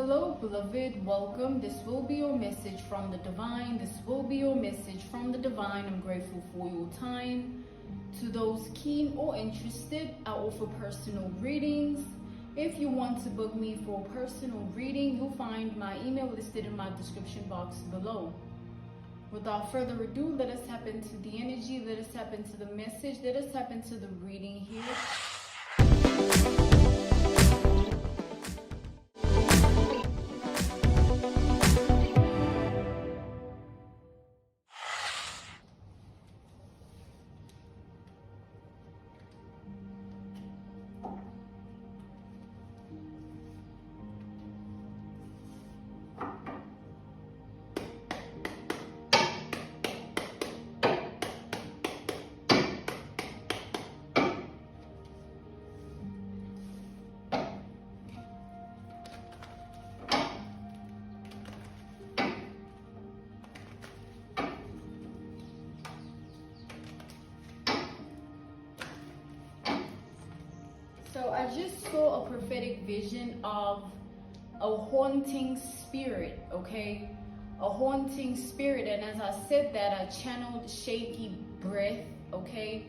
Hello, beloved. Welcome. This will be your message from the divine. This will be your message from the divine. I'm grateful for your time. To those keen or interested, I offer personal readings. If you want to book me for a personal reading, you'll find my email listed in my description box below. Without further ado, let us tap into the energy. Let us tap into the message. Let us tap into the reading here. So I just saw a prophetic vision of a haunting spirit, okay? A haunting spirit. And as I said that, I channeled shaky breath, okay?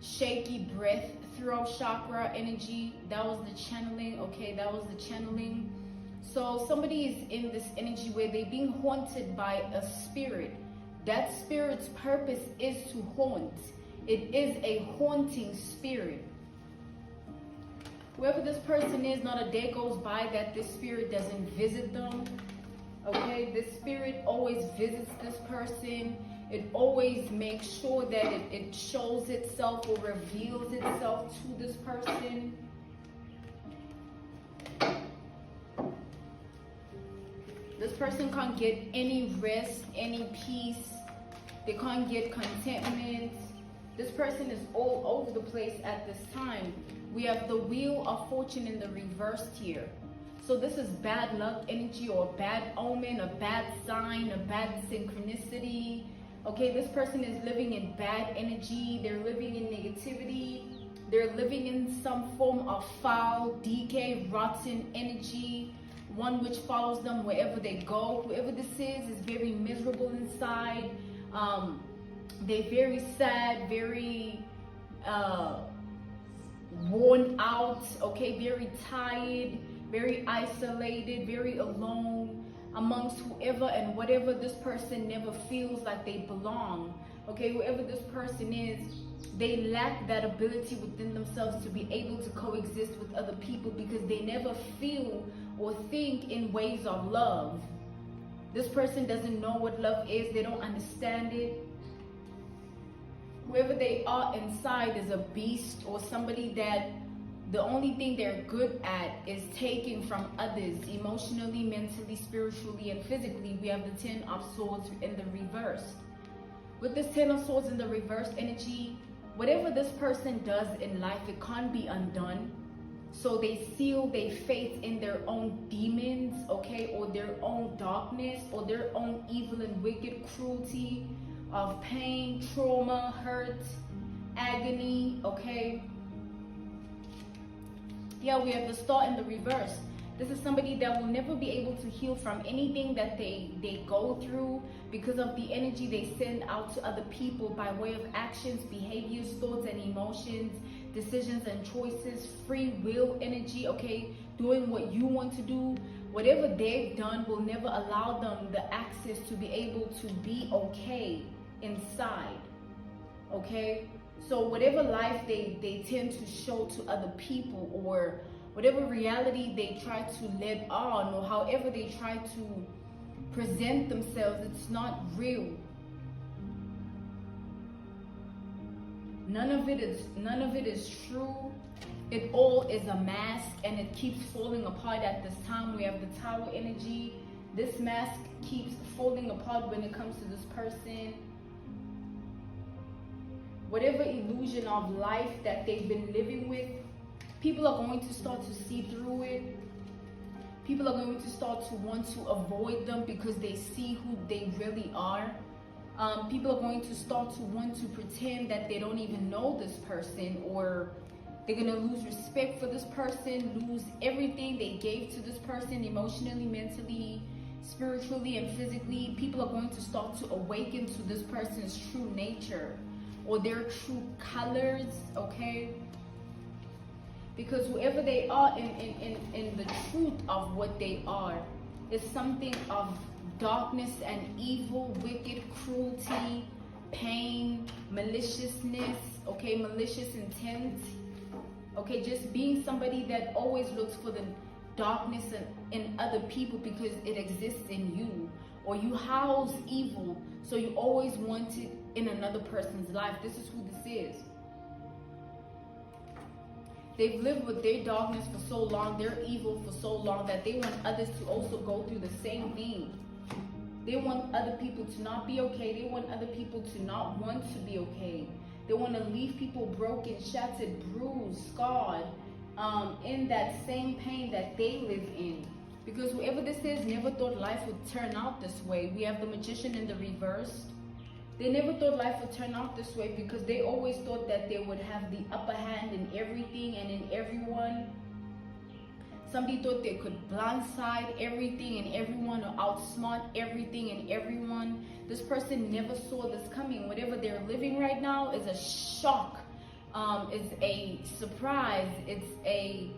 Shaky breath, throat chakra energy. That was the channeling, okay? That was the channeling. So somebody is in this energy where they're being haunted by a spirit. That spirit's purpose is to haunt. It is a haunting spirit. Whoever this person is, not a day goes by that this spirit doesn't visit them. Okay, this spirit always visits this person. It always makes sure that it shows itself or reveals itself to this person. This person can't get any rest, any peace. They can't get contentment. This person is all over the place at this time. We have the Wheel of Fortune in the reverse here. So this is bad luck energy or a bad omen, a bad sign, a bad synchronicity. Okay, this person is living in bad energy. They're living in negativity. They're living in some form of foul, decay, rotten energy. One which follows them wherever they go. Whoever this is very miserable inside. They're very sad, very worn out, okay, very tired, very isolated, very alone amongst whoever and whatever. This person never feels like they belong. Okay, whoever this person is, they lack that ability within themselves to be able to coexist with other people because they never feel or think in ways of love. This person doesn't know what love is. They don't understand it. Whoever they are inside is a beast or somebody that the only thing they're good at is taking from others emotionally, mentally, spiritually, and physically. We have the 10 of Swords in the reverse. With this 10 of Swords in the reverse energy, whatever this person does in life, it can't be undone. So they seal their faith in their own demons, okay, or their own darkness, or their own evil and wicked cruelty of pain, trauma, hurt, agony, okay? Yeah, we have the Star in the reverse. This is somebody that will never be able to heal from anything that they go through because of the energy they send out to other people by way of actions, behaviors, thoughts, and emotions, decisions and choices, free will energy, okay? Doing what you want to do. Whatever they've done will never allow them the access to be able to be okay inside, okay? So whatever life they tend to show to other people, or whatever reality they try to let on, or however they try to present themselves, it's not real. None of it is true. It all is a mask, and it keeps falling apart at this time. We have the Tower energy. This mask keeps falling apart when it comes to this person. Whatever illusion of life that they've been living with, people are going to start to see through it. People are going to start to want to avoid them because they see who they really are. People are going to start to want to pretend that they don't even know this person, or They're going to lose respect for this person, lose everything they gave to this person emotionally, mentally, spiritually, and physically. People are going to start to awaken to this person's true nature or their true colors, okay? Because whoever they are in the truth of what they are is something of darkness and evil, wicked, cruelty, pain, maliciousness, okay, malicious intent, okay, just being somebody that always looks for the darkness in other people because it exists in you, or you house evil, so you always want it in another person's life. This is who this is. They've lived with their darkness for so long, their evil for so long, that they want others to also go through the same thing. They want other people to not be okay. They want other people to not want to be okay. They want to leave people broken, shattered, bruised, scarred, in that same pain that they live in. Because whoever this is never thought life would turn out this way. We have the Magician in the reverse. They never thought life would turn out this way because they always thought that they would have the upper hand in everything and in everyone. Somebody thought they could blindside everything and everyone, or outsmart everything and everyone. This person never saw this coming. Whatever they're living right now is a shock. It's a surprise. It's a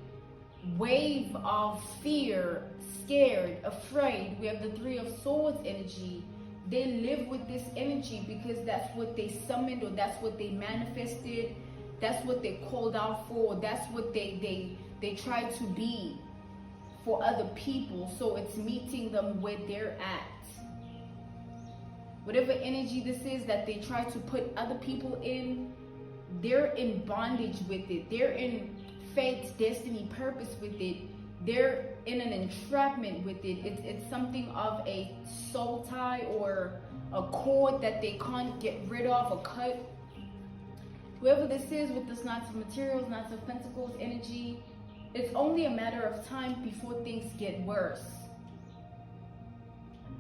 wave of fear, scared, afraid. We have the Three of Swords energy. They live with this energy because that's what they summoned, or that's what they manifested. That's what they called out for. That's what they try to be for other people. So it's meeting them where they're at. Whatever energy this is that they try to put other people in, they're in bondage with it. They're in fate's destiny, purpose with it. They're in an entrapment with it. It's something of a soul tie or a cord that they can't get rid of or cut. Whoever this is with this Knights of Materials, Knights of Pentacles energy, it's only a matter of time before things get worse.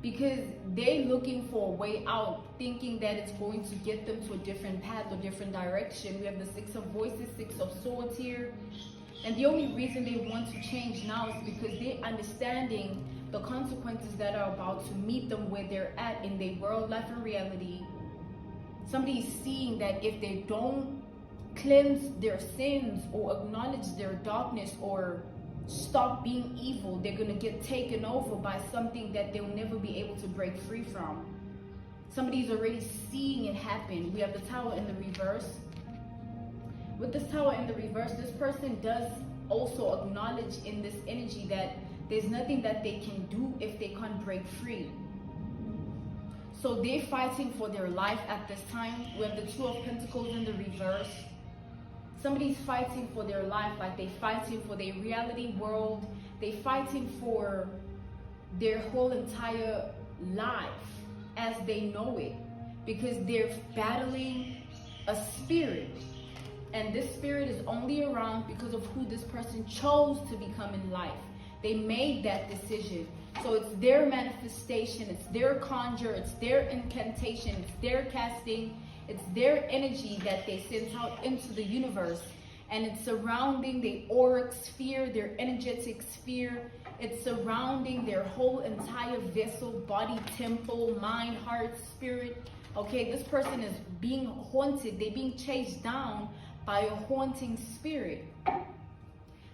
Because they're looking for a way out, thinking that it's going to get them to a different path or different direction. We have the Six of Voices, Six of Swords here. And the only reason they want to change now is because they're understanding the consequences that are about to meet them where they're at in their world, life, and reality. Somebody's seeing that if they don't cleanse their sins or acknowledge their darkness or stop being evil, they're going to get taken over by something that they'll never be able to break free from. Somebody's already seeing it happen. We have the Tower in the reverse. With this Tower in the reverse, this person does also acknowledge in this energy that there's nothing that they can do if they can't break free. So they're fighting for their life at this time. We have the Two of Pentacles in the reverse. Somebody's fighting for their life, like they're fighting for their reality world. They're fighting for their whole entire life as they know it, because they're battling a spirit. And this spirit is only around because of who this person chose to become in life. They made that decision. So it's their manifestation, it's their conjure, it's their incantation, it's their casting, it's their energy that they sent out into the universe. And it's surrounding the auric sphere, their energetic sphere. It's surrounding their whole entire vessel, body, temple, mind, heart, spirit. Okay, this person is being haunted. They're being chased down by a haunting spirit.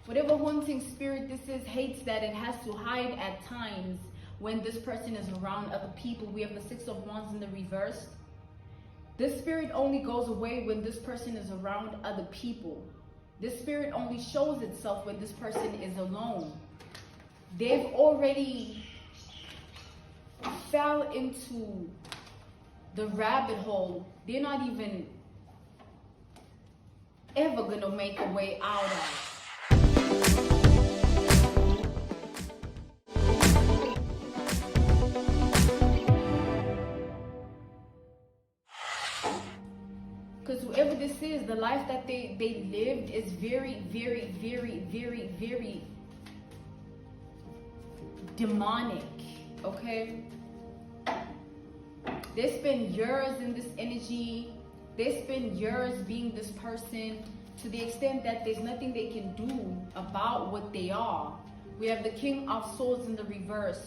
Whatever haunting spirit this is hates that it has to hide at times when this person is around other people. We have the Six of Wands in the reverse. This spirit only goes away when this person is around other people. This spirit only shows itself when this person is alone. They've already fell into the rabbit hole. They're not even ever gonna make a way out of. Because whoever this is, the life that they lived is very, very, very, very, very demonic, okay? They spend years in this energy. They spend years being this person, to the extent that there's nothing they can do about what they are. We have the King of Swords in the reverse.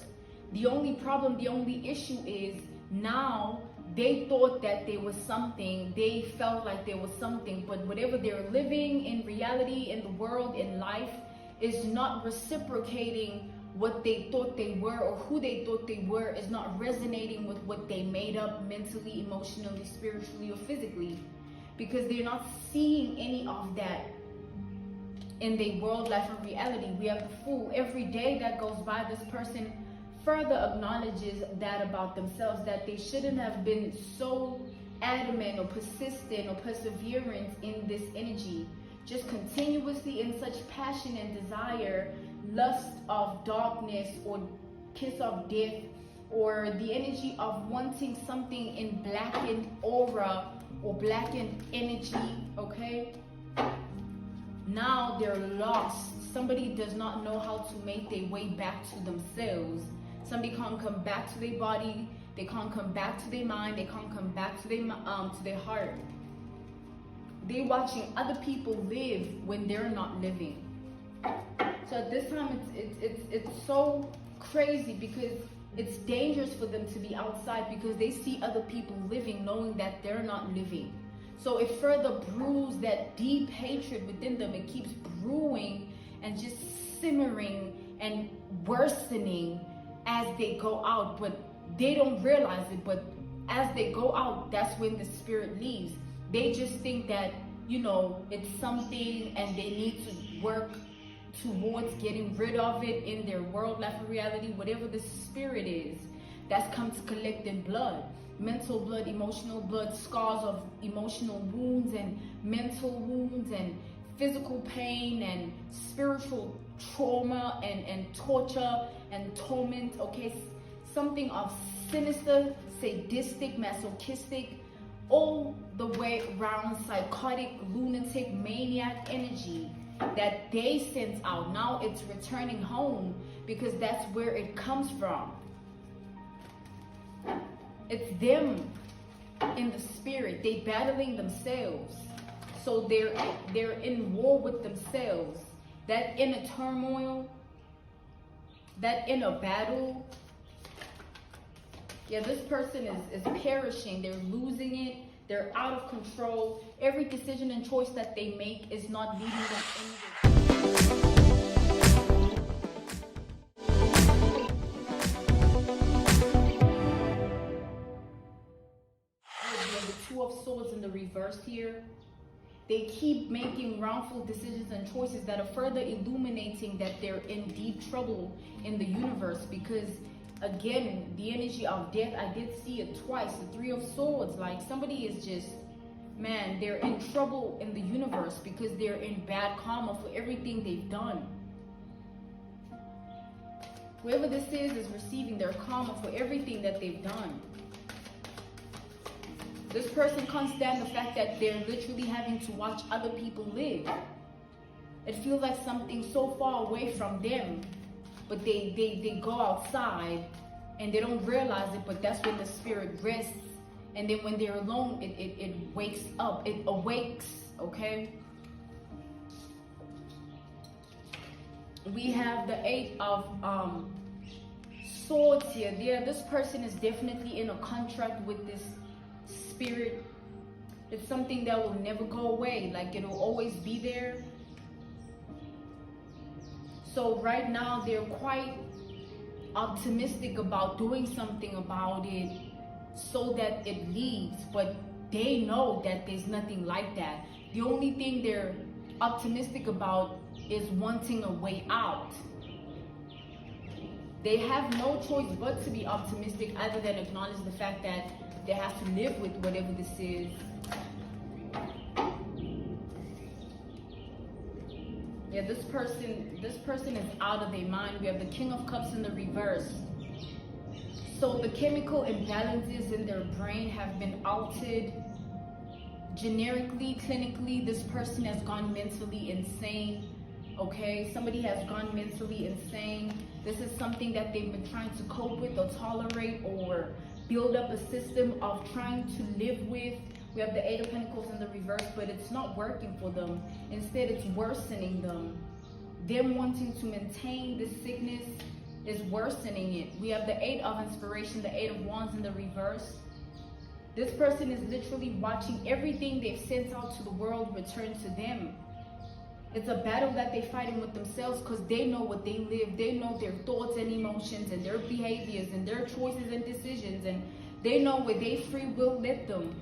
The only problem, the only issue is now they thought that there was something, they felt like there was something, but whatever they're living in reality, in the world, in life, is not reciprocating what they thought they were, or who they thought they were is not resonating with what they made up mentally, emotionally, spiritually, or physically, because they're not seeing any of that in their world, life, and reality. We have the Fool. Every day that goes by, this person further acknowledges that about themselves, that they shouldn't have been so adamant or persistent or perseverant in this energy, just continuously in such passion and desire, lust of darkness, or kiss of death, or the energy of wanting something in blackened aura or blackened energy. Okay, now they're lost. Somebody does not know how to make their way back to themselves. Somebody can't come back to their body, they can't come back to their mind, they can't come back to their heart. They're watching other people live when they're not living. So at this time, it's so crazy, because it's dangerous for them to be outside, because they see other people living knowing that they're not living. So it further brews that deep hatred within them. It keeps brewing and just simmering and worsening as they go out, but they don't realize it. But as they go out, that's when the spirit leaves. They just think that, you know, it's something and they need to work towards getting rid of it in their world, life, and reality. Whatever the spirit is that's come to collect in blood, mental blood, emotional blood, scars of emotional wounds and mental wounds and physical pain and spiritual trauma and torture and torment. Okay, something of sinister, sadistic, masochistic, all the way around psychotic, lunatic, maniac energy that they sent out. Now it's returning home, because that's where it comes from. It's them in the spirit. They battling themselves. So they're in war with themselves. That inner turmoil, that inner battle. Yeah, this person is perishing. They're losing it. They're out of control. Every decision and choice that they make is not leading them anywhere. The Two of Swords in the reverse here. They keep making wrongful decisions and choices that are further illuminating that they're in deep trouble in the universe, because again, the energy of death, I did see it twice. The Three of Swords, like somebody is just, man, they're in trouble in the universe because they're in bad karma for everything they've done. Whoever this is receiving their karma for everything that they've done. This person can't stand the fact that they're literally having to watch other people live. It feels like something so far away from them, but they go outside and they don't realize it, but that's when the spirit rests. And then when they're alone, it wakes up, it awakes, okay? We have the Eight of Swords here. This person is definitely in a contract with this spirit. It's something that will never go away, like it'll always be there. So right now they're quite optimistic about doing something about it so that it leaves, but they know that there's nothing like that. The only thing they're optimistic about is wanting a way out. They have no choice but to be optimistic, other than acknowledge the fact that they have to live with whatever this is. Yeah, this person is out of their mind. We have the King of Cups in the reverse. So the chemical imbalances in their brain have been altered. Generically, clinically, this person has gone mentally insane. Okay, somebody has gone mentally insane. This is something that they've been trying to cope with or tolerate, or build up a system of trying to live with We have the Eight of Pentacles in the reverse, but it's not working for them. Instead, it's worsening them. Them wanting to maintain this sickness is worsening it. We have the Eight of Inspiration, the Eight of Wands in the reverse. This person is literally watching everything they've sent out to the world return to them. It's a battle that they're fighting with themselves because they know what they live. They know their thoughts and emotions and their behaviors and their choices and decisions. And they know where their free will led them.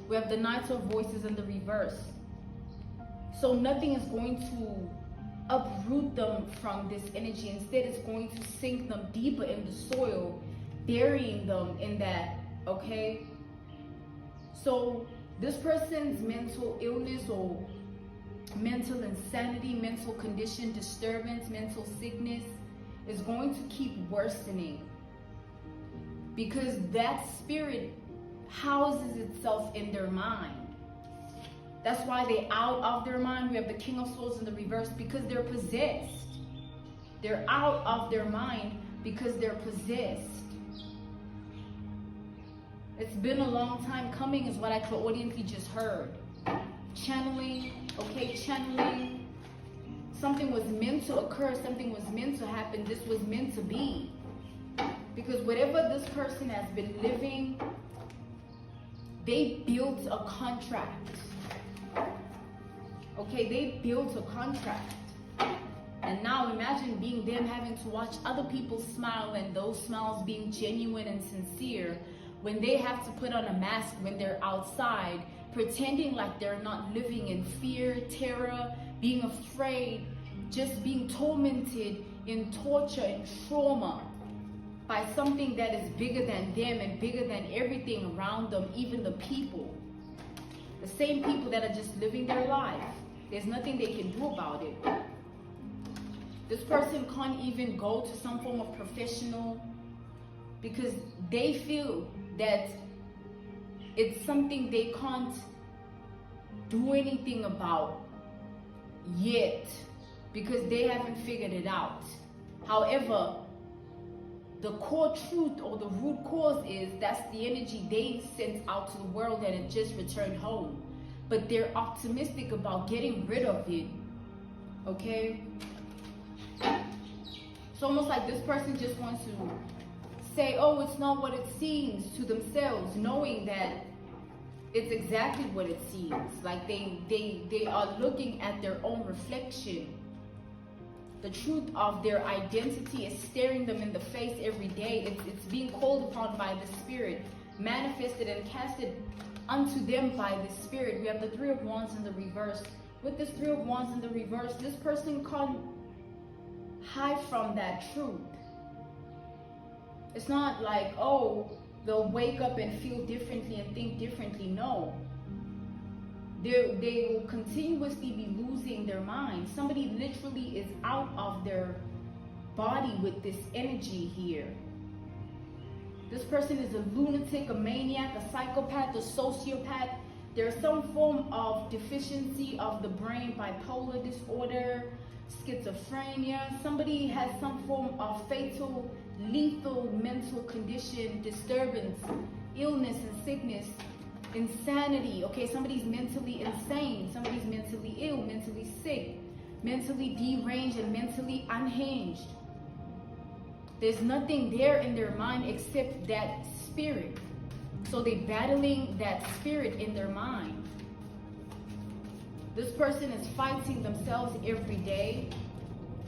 We have the Knight of Voices in the reverse. So nothing is going to uproot them from this energy. Instead, it's going to sink them deeper in the soil, burying them in that, okay? So this person's mental illness or mental insanity, mental condition, disturbance, mental sickness is going to keep worsening because that spirit houses itself in their mind. That's why they're out of their mind. We have the King of Swords in the reverse because they're possessed. They're out of their mind because they're possessed. It's been a long time coming is what I clairaudiently just heard. Channeling, okay, channeling. Something was meant to occur. Something was meant to happen. This was meant to be. Because whatever this person has been living, they built a contract. Okay, they built a contract. And now imagine being them having to watch other people smile and those smiles being genuine and sincere when they have to put on a mask when they're outside, pretending like they're not living in fear, terror, being afraid, just being tormented in torture and trauma by something that is bigger than them and bigger than everything around them, even the people. The same people that are just living their life. There's nothing they can do about it. This person can't even go to some form of professional because they feel that it's something they can't do anything about yet because they haven't figured it out. However, the core truth or the root cause is that's the energy they sent out to the world and it just returned home. But they're optimistic about getting rid of it, okay? It's almost like this person just wants to say, oh, it's not what it seems to themselves, knowing that it's exactly what it seems. Like they are looking at their own reflection. The truth of their identity is staring them in the face every day. It's being called upon by the Spirit, manifested and casted unto them by the Spirit. We have the Three of Wands in the reverse. With this Three of Wands in the reverse, this person can't hide from that truth. It's not like, oh, they'll wake up and feel differently and think differently. No. They will continuously be losing their mind. Somebody literally is out of their body with this energy here. This person is a lunatic, a maniac, a psychopath, a sociopath. There's some form of deficiency of the brain, bipolar disorder, schizophrenia. Somebody has some form of fatal, lethal mental condition, disturbance, illness and sickness, insanity. Okay, somebody's mentally insane, somebody's mentally ill, mentally sick, mentally deranged and mentally unhinged. There's nothing there in their mind except that spirit. So they're battling that spirit in their mind. This person is fighting themselves every day.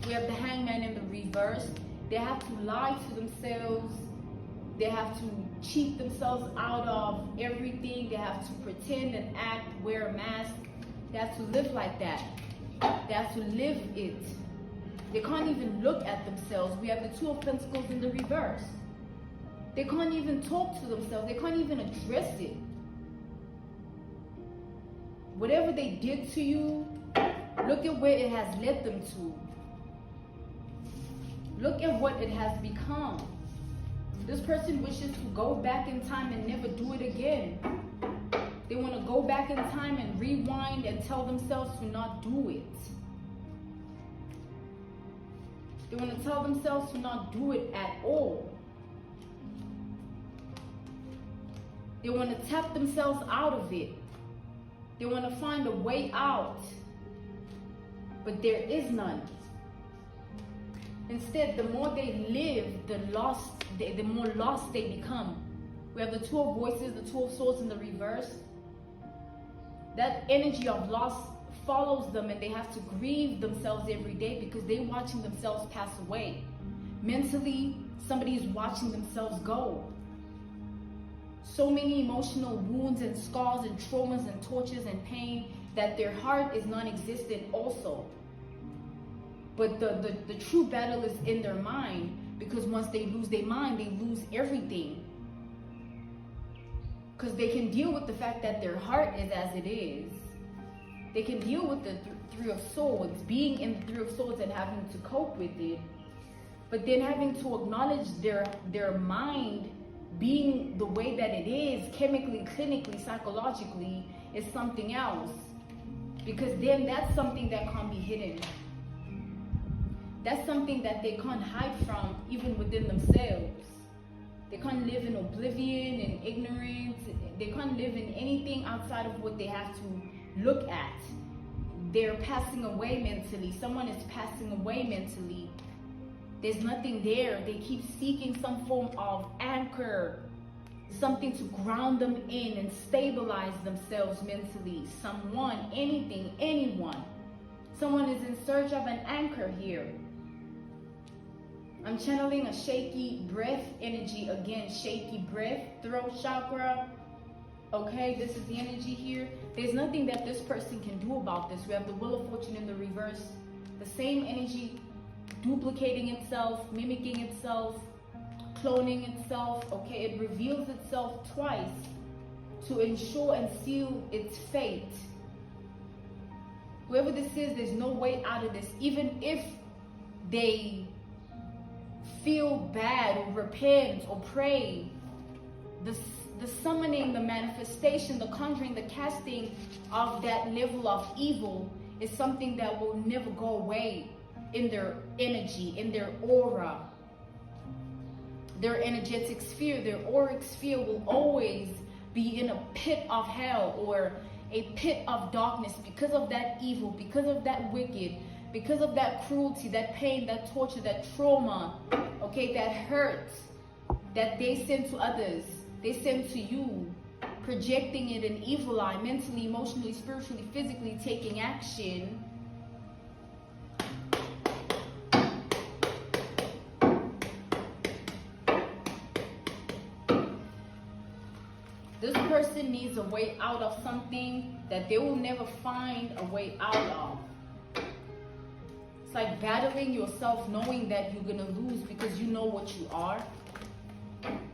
We have the Hangman in the reverse. They have to lie to themselves. They have to cheat themselves out of everything. They have to pretend and act, wear a mask. They have to live like that. They have to live it. They can't even look at themselves. We have the Two of Pentacles in the reverse. They can't even talk to themselves. They can't even address it. Whatever they did to you, look at where it has led them to. Look at what it has become. This person wishes to go back in time and never do it again. They want to go back in time and rewind and tell themselves to not do it. They want to tell themselves to not do it at all. They want to tap themselves out of it. They want to find a way out. But there is none. Instead, the more they live, the more lost they become. We have the Two of Voices, the Two of Swords in the reverse. That energy of loss follows them, and they have to grieve themselves every day because they're watching themselves pass away. Mentally, somebody is watching themselves go. So many emotional wounds and scars and traumas and tortures and pain that their heart is non-existent also. But the true battle is in their mind, because once they lose their mind, they lose everything. Because they can deal with the fact that their heart is as it is. They can deal with the Three of Swords, being in the Three of Swords and having to cope with it. But then having to acknowledge their mind being the way that it is, chemically, clinically, psychologically, is something else. Because then that's something that can't be hidden. That's something that they can't hide from, even within themselves. They can't live in oblivion and ignorance. They can't live in anything outside of what they have to look at. They're passing away mentally. Someone is passing away mentally. There's nothing there. They keep seeking some form of anchor, something to ground them in and stabilize themselves mentally. Someone, anything, anyone. Someone is in search of an anchor here. I'm channeling a shaky breath energy again. Shaky breath, throat chakra. Okay, this is the energy here. There's nothing that this person can do about this. We have the Wheel of Fortune in the reverse. The same energy duplicating itself, mimicking itself, cloning itself. Okay, it reveals itself twice to ensure and seal its fate. Whoever this is, there's no way out of this. Even if they feel bad or repent or pray, the summoning, the manifestation, the conjuring, the casting of that level of evil is something that will never go away in their energy, in their aura. Their energetic sphere, their auric sphere will always be in a pit of hell or a pit of darkness because of that evil, because of that wicked, because of that cruelty, that pain, that torture, that trauma, okay, that hurt that they send to others, they send to you, projecting it in evil eye, mentally, emotionally, spiritually, physically, taking action. This person needs a way out of something that they will never find a way out of. It's like battling yourself, knowing that you're going to lose because you know what you are.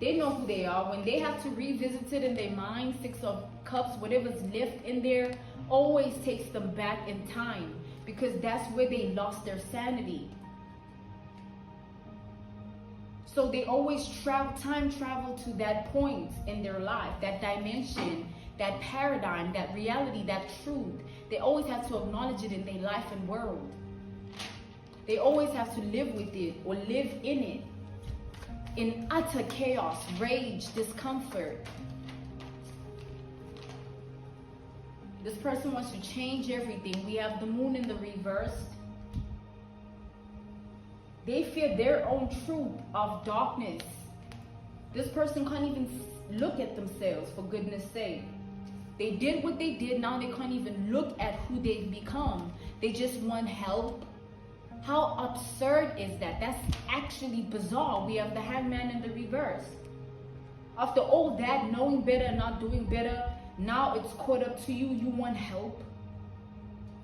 They know who they are. When they have to revisit it in their mind, Six of Cups, whatever's left in there, always takes them back in time, because that's where they lost their sanity. So they always time travel to that point in their life, that dimension, that paradigm, that reality, that truth. They always have to acknowledge it in their life and world. They always have to live with it or live in it, in utter chaos, rage, discomfort. This person wants to change everything. We have the Moon in the reverse. They fear their own truth of darkness. This person can't even look at themselves, for goodness sake. They did what they did, now they can't even look at who they've become. They just want help. How absurd is that? That's actually bizarre. We have the Hangman in the reverse. After all that, knowing better and not doing better, now it's caught up to you. You want help.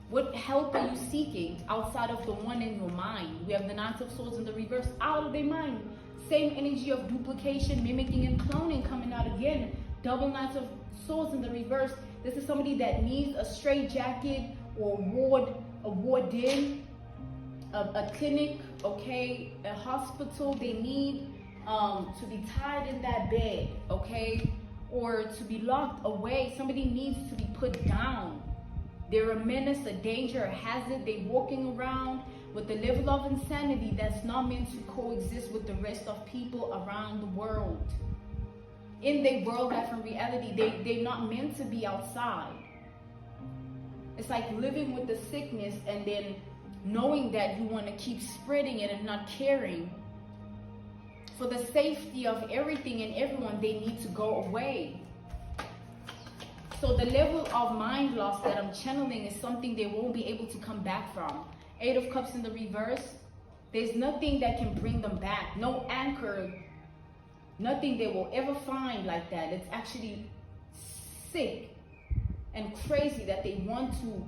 What help are you seeking outside of the one in your mind? We have the Knight of Swords in the reverse, out of their mind. Same energy of duplication, mimicking, and cloning coming out again. Double Knight of Swords in the reverse. This is somebody that needs a straitjacket or a warden, a clinic, okay, a hospital. They need to be tied in that bed, okay, or to be locked away. Somebody needs to be put down. They're a menace, a danger, a hazard. They're walking around with a level of insanity that's not meant to coexist with the rest of people around the world. in their world life and reality, they're not meant to be outside. It's like living with the sickness and then knowing that you want to keep spreading it and not caring. For the safety of everything and everyone, they need to go away. So the level of mind loss that I'm channeling is something they won't be able to come back from. 8 of Cups in the reverse. There's nothing that can bring them back. No anchor. Nothing they will ever find like that. It's actually sick and crazy that they want to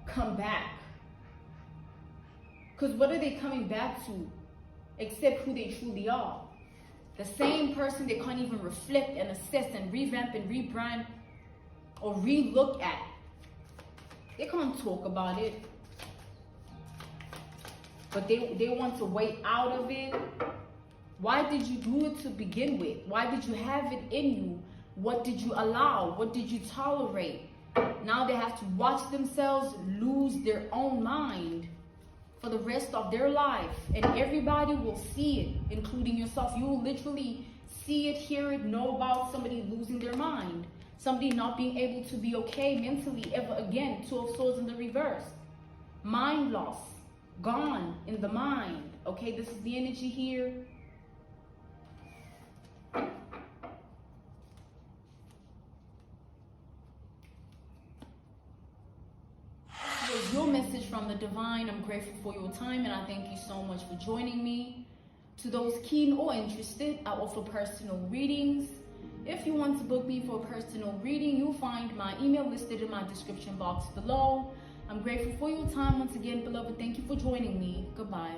come back. Because what are they coming back to except who they truly are? The same person they can't even reflect and assess and revamp and rebrand or re-look at. They can't talk about it. But they want to way out of it. Why did you do it to begin with? Why did you have it in you? What did you allow? What did you tolerate? Now they have to watch themselves lose their own mind for the rest of their life. And everybody will see it, including yourself. You will literally see it, hear it, know about somebody losing their mind. Somebody not being able to be okay mentally ever again. 2 of Swords in the reverse. Mind loss. Gone in the mind. Okay, this is the energy here. Your message from the divine. I'm grateful for your time and I thank you so much for joining me. To those keen or interested, I offer personal readings. If you want to book me for a personal reading, you'll find my email listed in my description box below. I'm grateful for your time once again, beloved. Thank you for joining me. Goodbye.